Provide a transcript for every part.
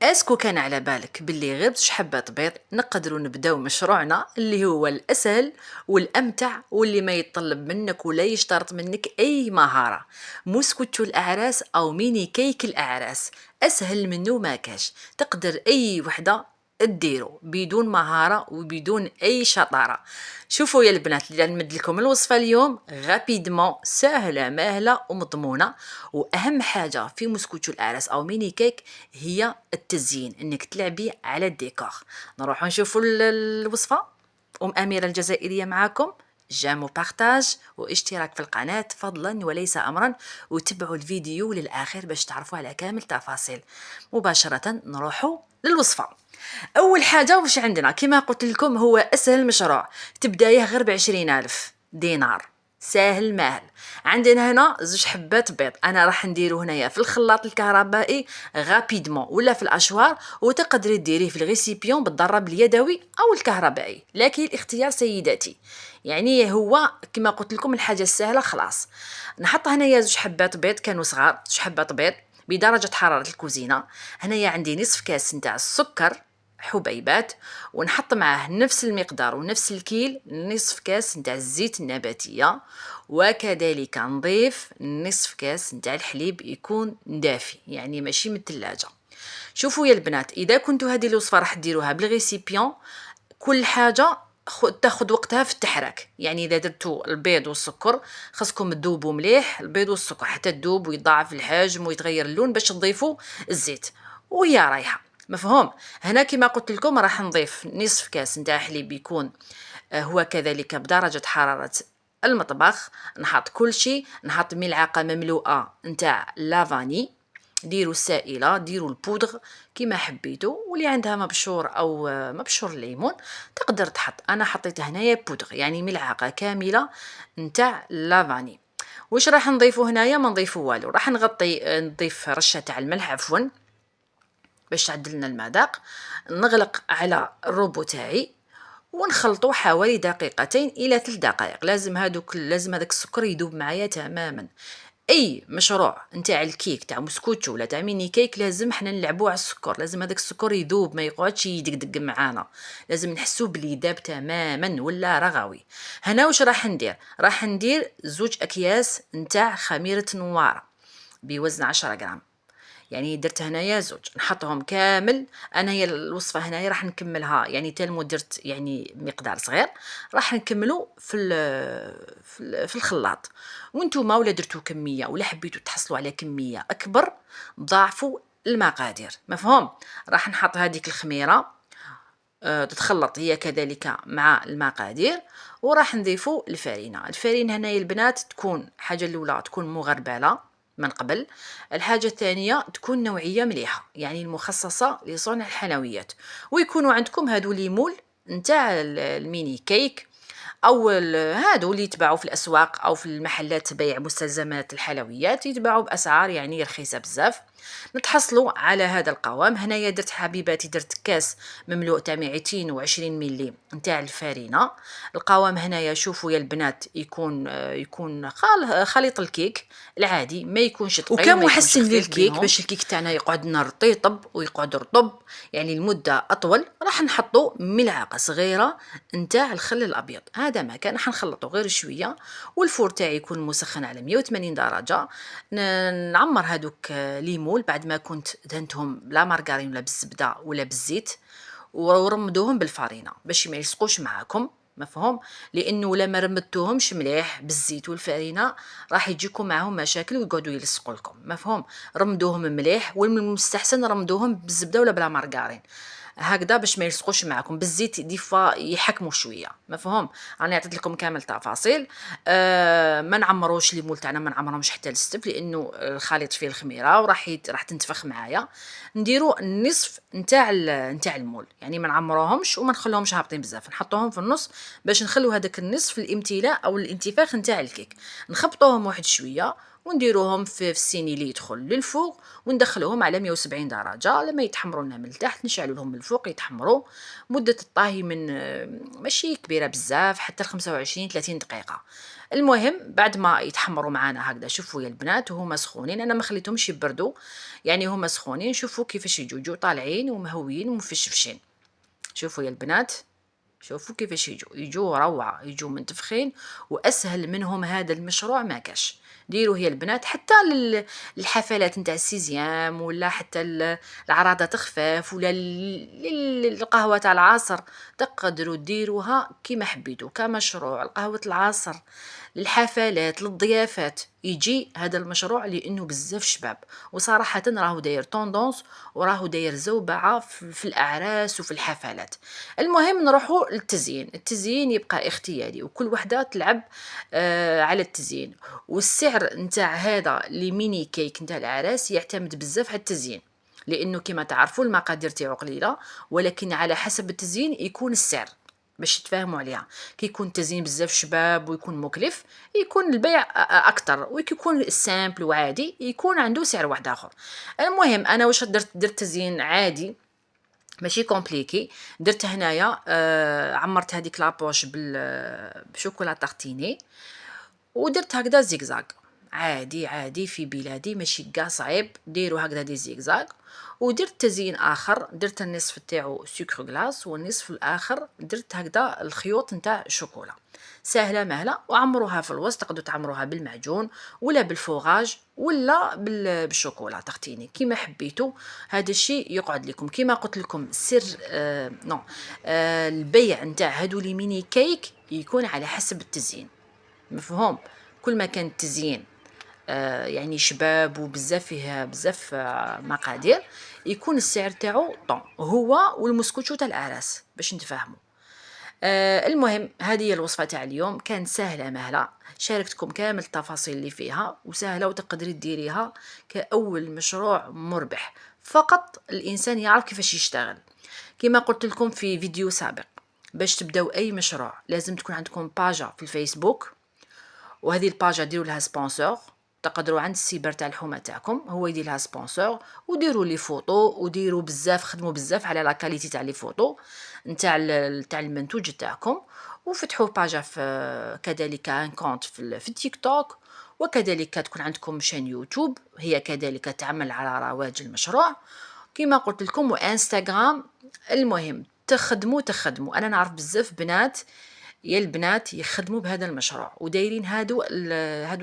اسكو كان على بالك باللي غير بزوج حبات بيض نقدروا نبداو مشروعنا اللي هو الاسهل والامتع واللي ما يتطلب منك ولا يشترط منك اي مهاره؟ موسكوتشو الاعراس او ميني كيك الاعراس، اسهل منه ما كاش. تقدر اي وحده ديرو بدون مهاره وبدون اي شطاره. شوفوا يا البنات اللي نمد لكم الوصفه اليوم غابيدمون، سهله ماهله ومضمونه. واهم حاجه في موسكوتشو الاعراس او ميني كيك هي التزيين، انك تلعبي على الديكور. نروحوا نشوفوا الوصفه. اميره الجزائريه معاكم. جيم وبارتاج واشتراك في القناه فضلا وليس امرا، وتبعوا الفيديو للاخر باش تعرفوا على كامل تفاصيل. مباشره نروحوا للوصفه. اول حاجه واش عندنا كما قلت لكم هو اسهل مشروع، تبدايه غير ب20,000 دينار، ساهل ماهل. عندنا هنا زوج حبات بيض، انا راح نديرو هنايا في الخلاط الكهربائي غابيدمون ولا في الاشوار، وتقدري ديريه في الغيسيبيون بالضرب اليدوي او الكهربائي، لكن الاختيار سيداتي. يعني هو كما قلت لكم الحاجه السهله خلاص. نحط هنايا زوج حبات بيض، كانوا صغار، زوج حبات بيض بدرجه حراره الكوزينه. هنايا عندي نصف كاس نتاع السكر حبيبات، ونحط معاه نفس المقدار ونفس الكيل نصف كاس نتاع الزيت النباتيه، وكذلك نضيف نصف كاس نتاع الحليب يكون دافي يعني ماشي من الثلاجه. شوفوا يا البنات، اذا كنتوا هذه الوصفه راح ديروها بالغيسيبيون، كل حاجه تاخذ وقتها في التحراك. يعني اذا درتوا البيض والسكر خاصكم تذوبوا مليح البيض والسكر حتى تذوب ويضاعف الحجم ويتغير اللون باش تضيفوا الزيت وهي رايحه. مفهوم؟ هنا كما قلت لكم راح نضيف نصف كاس نتاع حليب يكون هو كذلك بدرجه حراره المطبخ. نحط كل شيء، نحط ملعقه مملوءه نتاع لافاني، ديروا السائله، ديروا البودغ كيما حبيتوا، واللي عندها مبشور او مبشور الليمون تقدر تحط. انا حطيت هنايا بودغ يعني ملعقه كامله نتاع لافاني. واش راح نضيفوا هنايا؟ ما نضيفوا والو، راح نضيف رشه تاع الملح عفوا باش تعدل لنا المذاق. نغلق على الروبو تاعي ونخلطو حوالي دقيقتين الى 3 دقائق. لازم هذاك السكر يذوب معايا تماما. اي مشروع نتاع الكيك تاع مسكوتشو ولا تاع ميني كيك لازم حنا نلعبوا على السكر، لازم هذاك السكر يذوب ما يقعدش يدقدق معانا، لازم نحسو بلي داب تماما ولا رغوي. هنا واش راح ندير 2 اكياس نتاع خميره نواره بوزن 10 غرام. يعني درت هنايا زوج نحطهم كامل. انا هي الوصفه هنايا راح نكملها يعني تالمو درت يعني مقدار صغير، راح نكملو في الخلاط. وانتوما ولا درتو كميه ولا حبيتو تحصلوا على كميه اكبر ضاعفوا المقادير. مفهوم؟ راح نحط هذيك الخميره تتخلط هي كذلك مع المقادير، وراح نضيفو الفرينه. الفرينه هنايا البنات تكون حاجه الاولى تكون مغربله من قبل، الحاجة الثانية تكون نوعية مليحة يعني المخصصة لصنع الحلويات، ويكونوا عندكم هادو ليمول نتاع الميني كيك او هادو اللي يتباعوا في الاسواق او في المحلات بيع مستلزمات الحلويات، يتباعوا باسعار يعني رخيصه بزاف. نتحصلوا على هذا القوام. هنايا درت حبيباتي درت كاس مملوء تاع 220 ملي نتاع الفرينه. القوام هنايا شوفوا يا البنات يكون خليط الكيك العادي، ما يكونش ثقيل وكان محسن للكيك باش الكيك تاعنا يقعد لنا رطيطب ويقعد رطب يعني المده اطول. راح نحطوا ملعقه صغيره نتاع الخل الابيض، هذا ما كان راح نخلطه غير شويه. والفور تاعي يكون مسخن على 180 درجه. نعمر هذوك ليمول بعد ما كنت دهنتهم بلا مارغرين ولا بالزبده ولا بالزيت، ورمدوهم بالفرينه باش ما يلصقوش معاكم. مفهوم؟ لانه لما رمدتوهمش مليح بالزيت والفرينه راح يجيكم معهم مشاكل ويقعدوا يلصقوا لكم. مفهوم؟ رمدوهم مليح، والمستحسن رمدوهم بالزبده ولا بلا مارغرين هكذا باش ما يلصقوش معكم. بالزيت دي فوا يحكموا شويه. مفهوم؟ راني عطيت لكم كامل تفاصيل. ما نعمروش لي مول تاعنا، ما نعمرهمش حتى للستف لانه الخليط فيه الخميره راح تنتفخ معايا. نديروا النصف نتاع المول يعني ما نعمروهمش وما نخلوهمش هابطين بزاف، نحطوهم في النص باش نخلو هذاك النصف الامتلاء او الانتفاخ نتاع الكيك. نخبطوهم واحد شويه ونديروهم في السيني اللي يدخل للفوق، وندخلوهم على 170 درجه. لما يتحمروا لنا من التحت نشعلوا لهم من الفوق يتحمروا. مده الطهي من ماشي كبيره بزاف، حتى 25 30 دقيقه. المهم بعد ما يتحمروا معانا هكذا، شوفوا يا البنات وهما سخونين، انا ما خليتهمش يبردوا، يعني هما سخونين. شوفوا كيفاش يجوا طالعين ومهويين ومفشفشين. شوفوا يا البنات، شوفوا كيفاش يجوا روعه، يجوا منتفخين، واسهل منهم هذا المشروع ما كاش. ديروا هي البنات حتى للحفلات نتاع السيزيام، ولا حتى العراضات خفاف، ولا القهوه تاع العصر، تقدروا ديروها كيما حبيتوا كمشروع. قهوه العصر، للحفلات، للضيافات، يجي هذا المشروع لانه بزاف شباب، وصراحه راهو داير طوندونس، وراهو داير زوبعه في الاعراس وفي الحفلات. المهم نروحوا للتزيين. التزيين يبقى اختياري، وكل وحده تلعب على التزيين. والسعر نتاع هذا لي ميني كيك نتاع الاعراس يعتمد بزاف على التزيين، لانه كما تعرفوا المقادير تاعو قليله، ولكن على حسب التزيين يكون السعر، باش تفهموا عليها. كي يكون التزيين بزاف شباب ويكون مكلف، يكون البيع اكثر، وكي يكون سامبل وعادي يكون عنده سعر واحد اخر. المهم انا واش درت تزيين عادي ماشي كومبليكي. درت هنايا عمرت هذيك لابوش بشوكولا تارتيني، ودرت هكذا زيكزاك عادي في بلادي، ماشي كاع صعيب. ديروا هكذا دي زيكزاك. ودرت تزيين اخر، درت النصف تاعو سكر غلاس، والنصف الاخر درت هكذا الخيوط نتاع الشوكولا. سهله مهله، وعمروها في الوسط. تقدروا تعمروها بالمعجون ولا بالفوغاج ولا بالشوكولا تختيني كيما حبيتوا. هذا الشيء يقعد لكم كيما قلت لكم. سر نو البيع نتاع هادو لي ميني كيك يكون على حسب التزيين، مفهوم؟ كل ما كان التزيين يعني شباب وبزاف فيها بزاف مقادير، يكون السعر تاعو طون هو والمسكوتشو تاع الاعراس باش نتفاهموا. المهم هذه هي الوصفه تاع اليوم، كانت سهله مهله، شاركتكم كامل التفاصيل اللي فيها، وسهله وتقدري ديريها كاول مشروع مربح. فقط الانسان يعرف كيفاش يشتغل. كما قلت لكم في فيديو سابق، باش تبداو اي مشروع لازم تكون عندكم باجة في الفيسبوك، وهذه الباجة ديروا لها سبونسور. تقدروا عند السيبر تاع الحومه تاعكم هو يدير لها سبونسور، وديروا لي فوطو، وديروا بزاف، خدموا بزاف على لا كاليتي تاع لي فوطو نتاع المنتوج تاعكم. وفتحوا باجة في كذلك ان كونت في التيك توك، وكذلك تكون عندكم شان يوتيوب هي كذلك تعمل على رواج المشروع كما قلت لكم، وانستغرام. المهم تخدموا. انا نعرف بزاف بنات، يا البنات يخدموا بهذا المشروع ودايرين هادو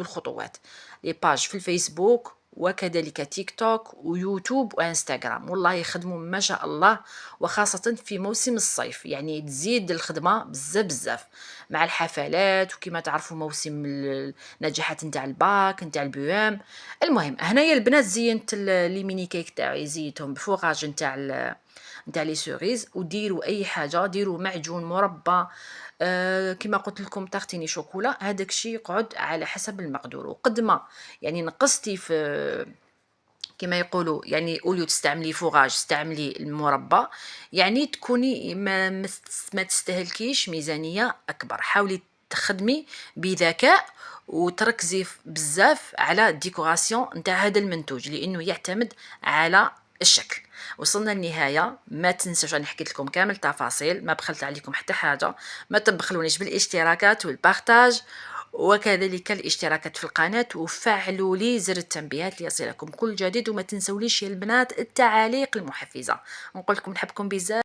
الخطوات. لي باج في الفيسبوك، وكذلك تيك توك ويوتيوب وانستغرام، والله يخدموا ما شاء الله. وخاصة في موسم الصيف يعني تزيد الخدمة بزاف مع الحفلات، وكما تعرفوا موسم النجاحات نتاع الباك نتاع البيام. المهم هنايا البنات زينت لي ميني كيك تاعي، زيتهم بفوغاج نتاع لي سوريز. وديروا اي حاجه، ديروا معجون مربى، كما قلت لكم تارتيني شوكولا، هذاك الشيء يقعد على حسب المقدور. وقد ما يعني نقصتي في كما يقولوا، يعني اوليو تستعملي فوغاج استعملي المربى، يعني تكوني ما تستهلكيش ميزانيه اكبر. حاولي تخدمي بذكاء، وتركزي بزاف على الديكوراسيون نتاع هذا المنتوج، لانه يعتمد على الشكل. وصلنا للنهايه، ما تنسوش راني حكيت لكم كامل التفاصيل، ما بخلت عليكم حتى حاجه. ما تبخلونيش بالاشتراكات والبارتاج، وكذلك الاشتراكات في القناه، وفعلوا لي زر التنبيهات ليصلكم كل جديد. وما تنسوليش يا البنات التعاليق المحفزه. نقول لكم نحبكم بزاف.